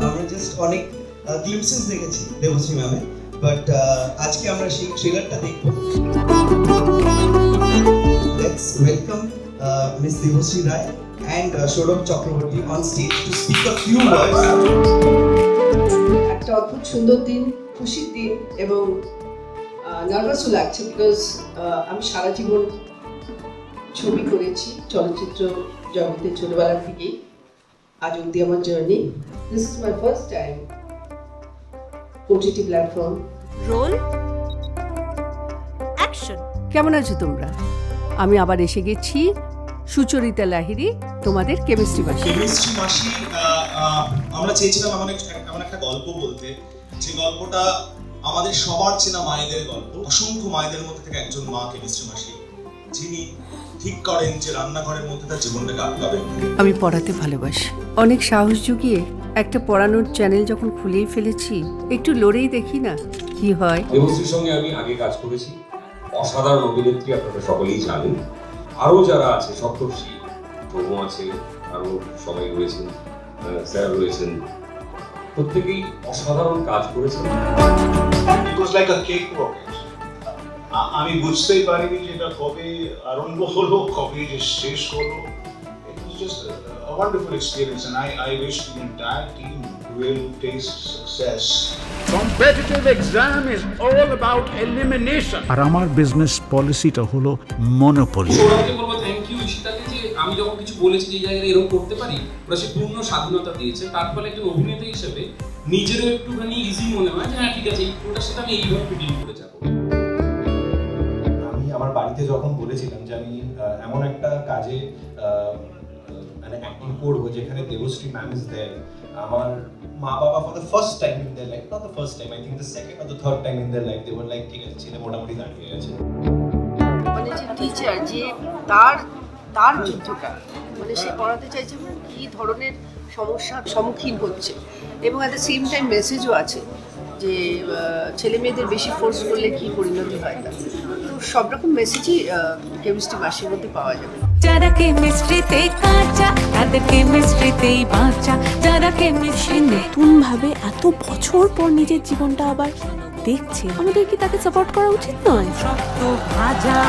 আমরা জাস্ট অনেক গ্লিপসেস দেখেছি দেবশ্রী ম্যামের, বাট আজকে আমরা সেই ট্রেলারটা দেখব। Let's welcome miss Debashree Roy and Shourabh Chakraborty on stage to speak a few words. একটা অদ্ভুত সুন্দর দিন, খুশির দিন, এবং নার্ভাসও লাগছে বিকজ আমি সারা জীবন ছবি করেছি চলচ্চিত্র জগতে ছোটবেলা থেকেই আজ অবধি আমার journey. This is my first time OTT platform. Roll action. কেমন আছো তোমরা? আমি আবার এসে গেছি, সুচরিতা লাহিড়ী, তোমাদের কেমিস্ট্রি মাসি। আমরা চেয়েছিলাম এমন একটা গল্প বলতে, যে গল্পটা আমাদের সবার চেনা মায়েদের গল্প। অসংখ্য মায়েদের মধ্যে থেকে একজন মা কেমিস্ট্রি মাসি, যিনি ঠিক করেন যে রান্নাঘরের মধ্যে তার জীবনটাকে আটকাবেন। আমি পড়াতে ভালোবাসি, অনেক সাহস জুগিয়ে একটা পড়ানোর চ্যানেল যখন খুলেই ফেলেছি, একটু লড়েই দেখি না কি হয়। দেবশ্রীর সঙ্গে আমি আগে কাজ করেছি, অসাধারণ অভিনেত্রী, আপনারা সকলেই জানেন। আরও যারা আছে, সপ্তর্ষি প্রভু আছে, আরও সবাই রয়েছেন, স্যার রয়েছেন, প্রত্যেকেই অসাধারণ কাজ করেছেন। It was like a cakewalk. আমি বুঝতেই পারিনি যে এটা কবে আরম্ভ হলো, কবে যে শেষ হলো। It was just a wonderful experience, and I wish the entire team will taste success. Competitive exam is all about elimination. আর আমার বিজনেস পলিসিটা হলো মনোপলি। সৌরভকে বলবো থ্যাংক ইউ ঈশিতাকে, যে আমি যখন কিছু বলেছি যে এই জায়গায় এরকম করতে পারি, ওরা সে পূর্ণ স্বাধীনতা দিয়েছে। তার ফলে একজন অভিনেতা হিসেবে নিজেরও একটুখানি ইজি মনে হয় যে হ্যাঁ ঠিক আছে, এই পুরোটার সাথে আমি এইভাবে ফিটিং করে যাবো। আমি আমার বাড়িতে যখন বলেছিলাম যে আমি এমন একটা কাজে মানে অ্যাক্টিং করবো যেখানে দেবশ্রী ম্যাম ইজ দেয়ার, আমার মা বাবা for the first time in their life, not the first time, I think the second or the third time in their life, they were like ঠিক আছে ছেলে মোটামুটি দাঁড়িয়ে গেছে। মানে যে টিচার, যে তার যুদ্ধটা, মানে সে পড়াতে চাইছে কি ধরনের সমস্যার সম্মুখীন হচ্ছে, এবং অ্যাট দ্য সেম টাইম মেসেজও আছে যে ছেলে মেয়েদের বেশি ফোর্স করলে কি পরিণতি হয়। তো সব রকম মেসেজই কেমিস্ট্রি মাসির মধ্যে পাওয়া যাবে। যারা কেমিস্ট্রিতে কাঁচা, তাদের কেমিস্ট্রিতেই বাঁচা। যারা কেমিস্ট্রি নতুন ভাবে এত বছর পর নিজের জীবনটা আবার দেখছে, আমাদের কি তাকে সাপোর্ট করা উচিত নয়? শক্ত ভাজা